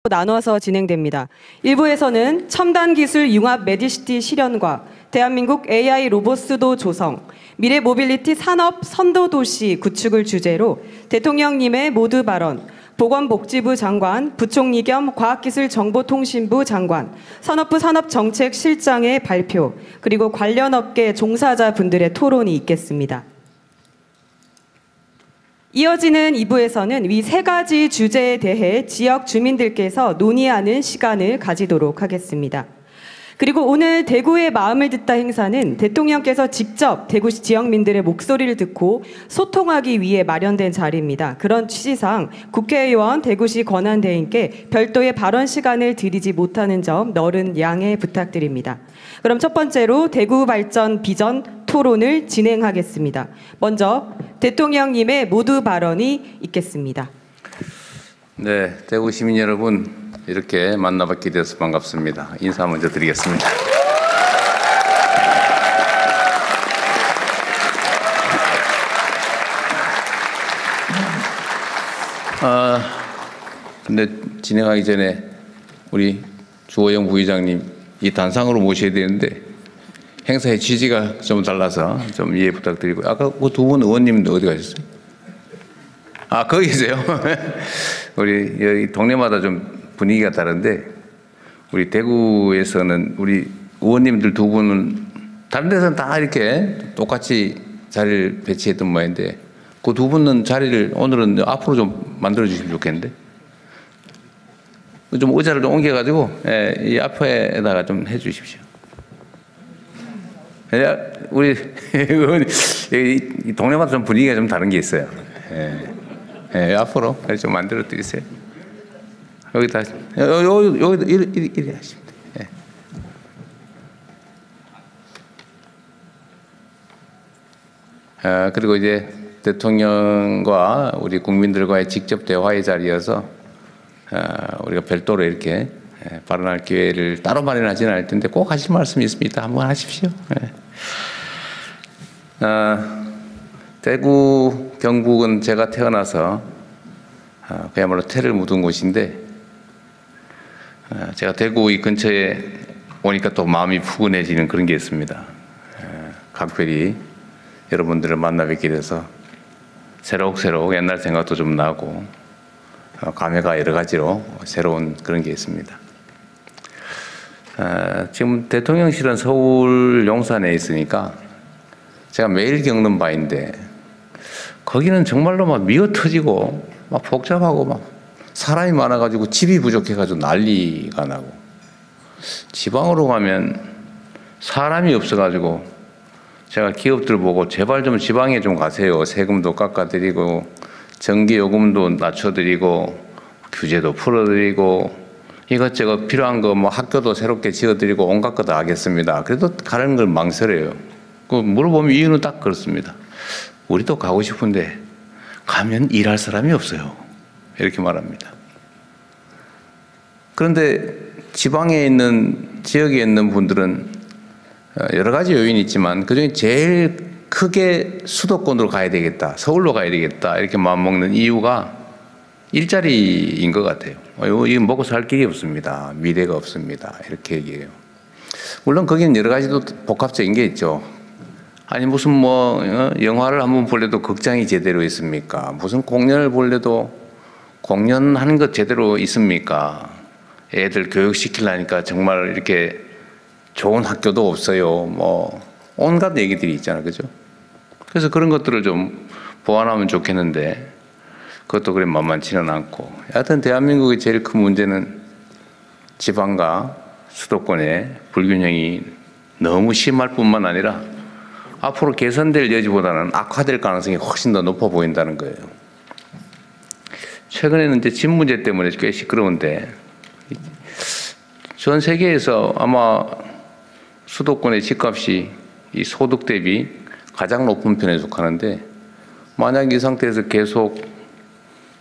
나눠서 진행됩니다. 1부에서는 첨단 기술 융합 메디시티 실현과 대한민국 AI 로봇 수도 조성, 미래 모빌리티 산업 선도 도시 구축을 주제로 대통령님의 모두 발언, 보건복지부 장관, 부총리 겸 과학기술정보통신부 장관, 산업부 산업정책실장의 발표, 그리고 관련 업계 종사자분들의 토론이 있겠습니다. 이어지는 2부에서는 위 세 가지 주제에 대해 지역 주민들께서 논의하는 시간을 가지도록 하겠습니다. 그리고 오늘 대구의 마음을 듣다 행사는 대통령께서 직접 대구시 지역민들의 목소리를 듣고 소통하기 위해 마련된 자리입니다. 그런 취지상 국회의원 대구시 권한대행께 별도의 발언 시간을 드리지 못하는 점 너른 양해 부탁드립니다. 그럼 첫 번째로 대구 발전 비전 토론을 진행하겠습니다. 먼저 대통령님의 모두 발언이 있겠습니다. 네, 대구 시민 여러분, 이렇게 만나뵙게 되어서 반갑습니다. 인사 먼저 드리겠습니다. 근데 진행하기 전에 우리 주호영 부의장님 이 단상으로 모셔야 되는데 행사의 취지가 좀 달라서 좀 이해 부탁드리고요. 아까 그 두 분 의원님도 어디 가셨어요? 아, 거기 계세요? 우리 여기 동네마다 좀 분위기가 다른데 우리 대구에서는 우리 의원님들 두 분은 다른 데서는 다 이렇게 똑같이 자리를 배치했던 모양인데 그 두 분은 자리를 오늘은 앞으로 좀 만들어 주시면 좋겠는데 좀 의자를 좀 옮겨가지고 이 앞에다가 좀 해 주십시오. 우리 이 동네마다 좀 분위기가 좀 다른 게 있어요. 앞으로 좀 만들어 드리세요. 여기다 여기 이리 하시면 돼요. 그리고 이제 대통령과 우리 국민들과의 직접 대화의 자리여서 우리가 별도로 이렇게 발언할 기회를 따로 마련하지는 않을 텐데 꼭 하실 말씀이 있습니다. 한번 하십시오. 대구, 경북은 제가 태어나서 그야말로 태를 묻은 곳인데 제가 대구 이 근처에 오니까 또 마음이 푸근해지는 그런 게 있습니다. 각별히 여러분들을 만나 뵙게 돼서 새록새록 옛날 생각도 좀 나고 감회가 여러 가지로 새로운 그런 게 있습니다. 지금 대통령실은 서울 용산에 있으니까 제가 매일 겪는 바인데 거기는 정말로 막 미어 터지고 막 복잡하고 막 사람이 많아가지고 집이 부족해가지고 난리가 나고 지방으로 가면 사람이 없어가지고 제가 기업들 보고 제발 좀 지방에 좀 가세요. 세금도 깎아드리고 전기요금도 낮춰드리고 규제도 풀어드리고 이것저것 필요한 거 뭐 학교도 새롭게 지어드리고 온갖 거 다 하겠습니다. 그래도 가는 걸 망설여요. 그 물어보면 이유는 딱 그렇습니다. 우리도 가고 싶은데 가면 일할 사람이 없어요. 이렇게 말합니다. 그런데 지방에 있는 지역에 있는 분들은 여러 가지 요인이 있지만 그중에 제일 크게 수도권으로 가야 되겠다, 서울로 가야 되겠다 이렇게 마음먹는 이유가 일자리인 것 같아요. 이거 먹고 살 길이 없습니다. 미래가 없습니다. 이렇게 얘기해요. 물론 거기는 여러 가지도 복합적인 게 있죠. 아니 무슨 뭐 영화를 한번 볼래도 극장이 제대로 있습니까? 무슨 공연을 볼래도 공연하는 것 제대로 있습니까? 애들 교육시키려니까 정말 이렇게 좋은 학교도 없어요. 뭐 온갖 얘기들이 있잖아요. 그죠? 그래서 그런 것들을 좀 보완하면 좋겠는데 그것도 그래 만만치는 않고 여하튼 대한민국의 제일 큰 문제는 지방과 수도권의 불균형이 너무 심할 뿐만 아니라 앞으로 개선될 여지보다는 악화될 가능성이 훨씬 더 높아 보인다는 거예요. 최근에는 이제 집 문제 때문에 꽤 시끄러운데 전 세계에서 아마 수도권의 집값이 이 소득 대비 가장 높은 편에 속하는데 만약 이 상태에서 계속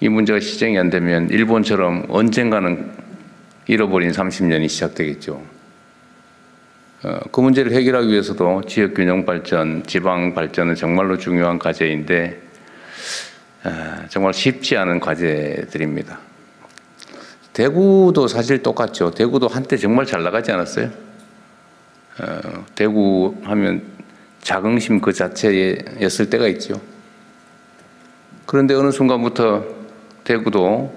이 문제가 시정이 안 되면 일본처럼 언젠가는 잃어버린 30년이 시작되겠죠. 그 문제를 해결하기 위해서도 지역균형 발전, 지방 발전은 정말로 중요한 과제인데 정말 쉽지 않은 과제들입니다. 대구도 사실 똑같죠. 대구도 한때 정말 잘 나가지 않았어요? 대구 하면 자긍심 그 자체였을 때가 있죠. 그런데 어느 순간부터 대구도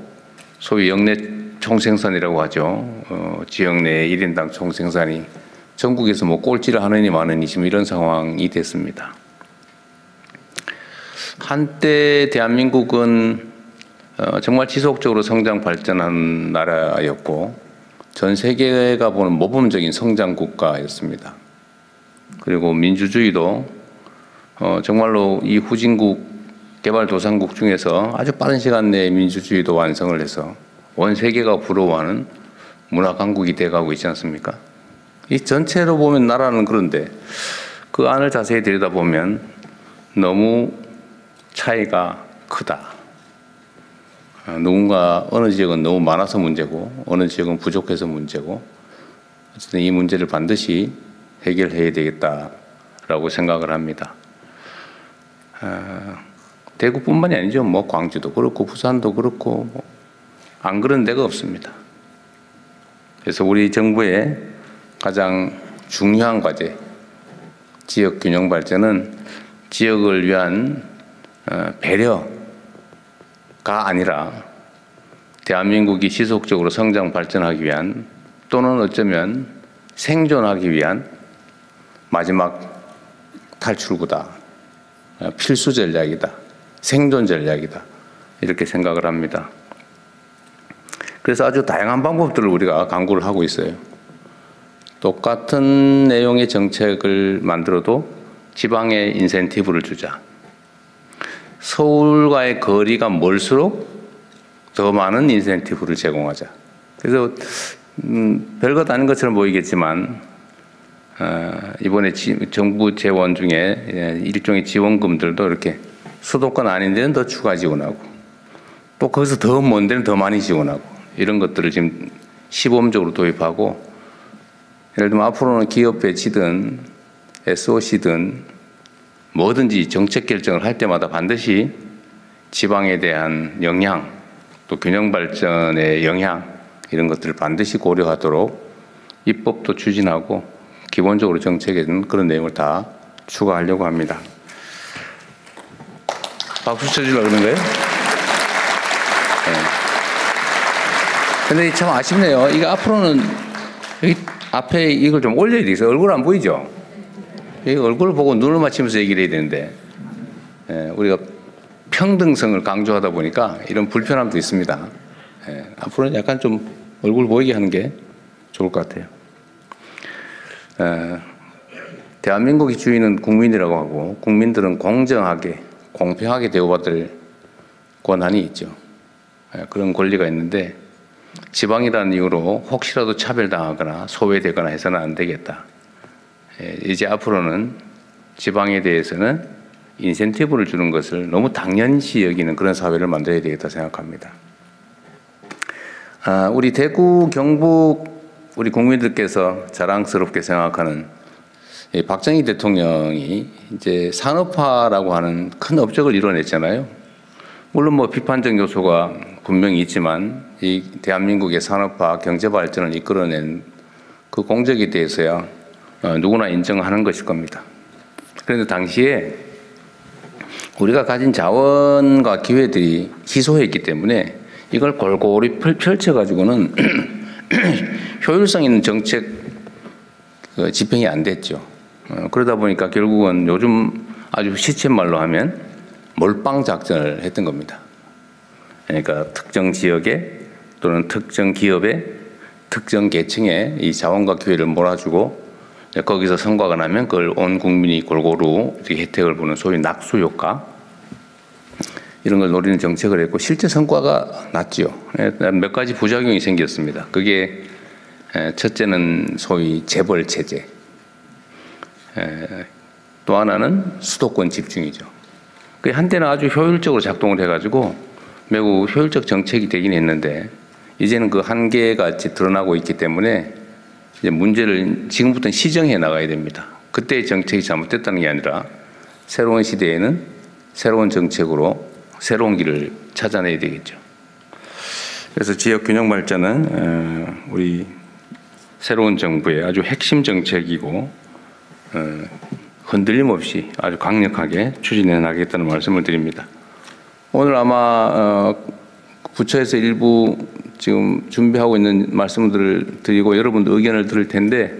소위 역내 총생산이라고 하죠. 지역 내 1인당 총생산이 전국에서 뭐 꼴찌를 하느니 마느니 지금 이런 상황이 됐습니다. 한때 대한민국은 정말 지속적으로 성장 발전한 나라였고 전 세계가 보는 모범적인 성장 국가였습니다. 그리고 민주주의도 정말로 이 후진국 개발도상국 중에서 아주 빠른 시간 내에 민주주의도 완성을 해서 온 세계가 부러워하는 문화 강국이 돼가고 있지 않습니까? 이 전체로 보면 나라는 그런데 그 안을 자세히 들여다보면 너무 차이가 크다. 누군가 어느 지역은 너무 많아서 문제고 어느 지역은 부족해서 문제고 어쨌든 이 문제를 반드시 해결해야 되겠다라고 생각을 합니다. 대구뿐만이 아니죠. 뭐 광주도 그렇고 부산도 그렇고 안 그런 데가 없습니다. 그래서 우리 정부의 가장 중요한 과제, 지역 균형 발전은 지역을 위한 배려가 아니라 대한민국이 지속적으로 성장 발전하기 위한 또는 어쩌면 생존하기 위한 마지막 탈출구다. 필수 전략이다. 생존 전략이다. 이렇게 생각을 합니다. 그래서 아주 다양한 방법들을 우리가 강구를 하고 있어요. 똑같은 내용의 정책을 만들어도 지방에 인센티브를 주자. 서울과의 거리가 멀수록 더 많은 인센티브를 제공하자. 그래서 별것 아닌 것처럼 보이겠지만 이번에 정부 재원 중에 일종의 지원금들도 이렇게 수도권 아닌 데는 더 추가 지원하고 또 거기서 더 먼 데는 더 많이 지원하고 이런 것들을 지금 시범적으로 도입하고 예를 들면 앞으로는 기업 배치든 SOC든 뭐든지 정책 결정을 할 때마다 반드시 지방에 대한 영향 또 균형 발전의 영향 이런 것들을 반드시 고려하도록 입법도 추진하고 기본적으로 정책에는 그런 내용을 다 추가하려고 합니다. 박수 쳐주려고 그러는 거예요? 근데 참 아쉽네요. 이거 앞으로는 여기 앞에 이걸 좀 올려야 되겠어요. 얼굴 안 보이죠? 이 얼굴을 보고 눈을 맞추면서 얘기를 해야 되는데 우리가 평등성을 강조하다 보니까 이런 불편함도 있습니다. 앞으로는 약간 좀 얼굴 보이게 하는 게 좋을 것 같아요. 대한민국의 주인은 국민이라고 하고 국민들은 공정하게 공평하게 대우받을 권한이 있죠. 그런 권리가 있는데 지방이라는 이유로 혹시라도 차별당하거나 소외되거나 해서는 안 되겠다. 이제 앞으로는 지방에 대해서는 인센티브를 주는 것을 너무 당연시 여기는 그런 사회를 만들어야 되겠다 생각합니다. 우리 대구 경북 우리 국민들께서 자랑스럽게 생각하는 박정희 대통령이 이제 산업화라고 하는 큰 업적을 이뤄냈잖아요. 물론 뭐 비판적 요소가 분명히 있지만 이 대한민국의 산업화 경제 발전을 이끌어낸 그 공적에 대해서야 누구나 인정하는 것일 겁니다. 그런데 당시에 우리가 가진 자원과 기회들이 희소했기 때문에 이걸 골고루 펼쳐가지고는 효율성 있는 정책 집행이 안 됐죠. 그러다 보니까 결국은 요즘 아주 시쳇말로 하면 몰빵 작전을 했던 겁니다. 그러니까 특정 지역에 또는 특정 기업에 특정 계층에 이 자원과 기회를 몰아주고 거기서 성과가 나면 그걸 온 국민이 골고루 혜택을 보는 소위 낙수 효과 이런 걸 노리는 정책을 했고 실제 성과가 났죠. 몇 가지 부작용이 생겼습니다. 그게 첫째는 소위 재벌 체제, 또 하나는 수도권 집중이죠. 그게 한때는 아주 효율적으로 작동을 해가지고 매우 효율적 정책이 되긴 했는데 이제는 그 한계가 드러나고 있기 때문에 이제 문제를 지금부터는 시정해 나가야 됩니다. 그때의 정책이 잘못됐다는 게 아니라 새로운 시대에는 새로운 정책으로 새로운 길을 찾아내야 되겠죠. 그래서 지역 균형 발전은 우리 새로운 정부의 아주 핵심 정책이고 흔들림 없이 아주 강력하게 추진해 나가겠다는 말씀을 드립니다. 오늘 아마 부처에서 일부 지금 준비하고 있는 말씀들을 드리고 여러분도 의견을 들을 텐데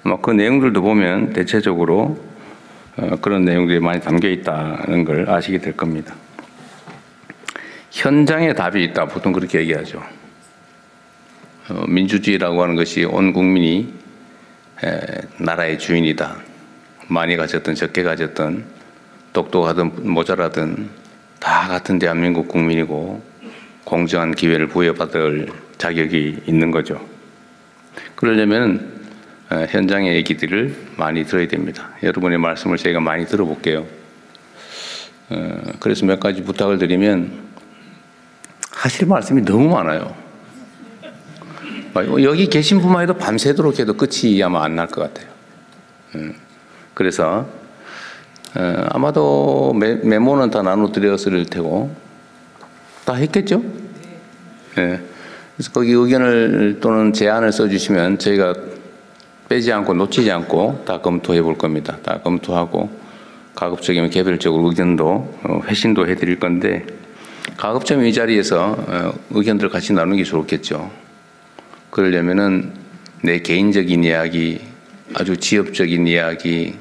아마 그 내용들도 보면 대체적으로 그런 내용들이 많이 담겨 있다는 걸 아시게 될 겁니다. 현장에 답이 있다. 보통 그렇게 얘기하죠. 민주주의라고 하는 것이 온 국민이 나라의 주인이다. 많이 가졌든 적게 가졌든 똑똑하든 모자라든 다 같은 대한민국 국민이고 공정한 기회를 부여받을 자격이 있는 거죠. 그러려면 현장의 얘기들을 많이 들어야 됩니다. 여러분의 말씀을 저희가 많이 들어볼게요. 그래서 몇 가지 부탁을 드리면 하실 말씀이 너무 많아요. 여기 계신 분만 해도 밤새도록 해도 끝이 아마 안 날 것 같아요. 그래서 아마도 메모는 다 나눠드렸을 테고 다 했겠죠? 네. 그래서 거기 의견을 또는 제안을 써주시면 저희가 빼지 않고 놓치지 않고 다 검토해 볼 겁니다. 다 검토하고 가급적이면 개별적으로 의견도 회신도 해드릴 건데 가급적이면 이 자리에서 의견들 같이 나누는 게 좋겠죠. 그러려면은 내 개인적인 이야기, 아주 지엽적인 이야기,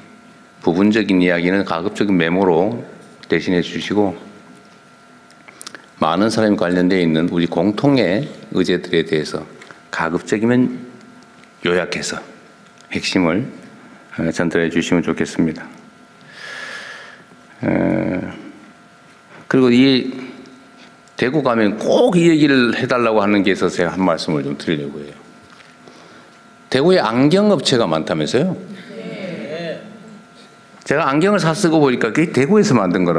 부분적인 이야기는 가급적인 메모로 대신해 주시고 많은 사람이 관련되어 있는 우리 공통의 의제들에 대해서 가급적이면 요약해서 핵심을 전달해 주시면 좋겠습니다. 그리고 이 대구 가면 꼭 이 얘기를 해달라고 하는 게 있어서 제가 한 말씀을 좀 드리려고 해요. 대구에 안경업체가 많다면서요? 제가 안경을 사 쓰고 보니까 그게 대구에서 만든 거라.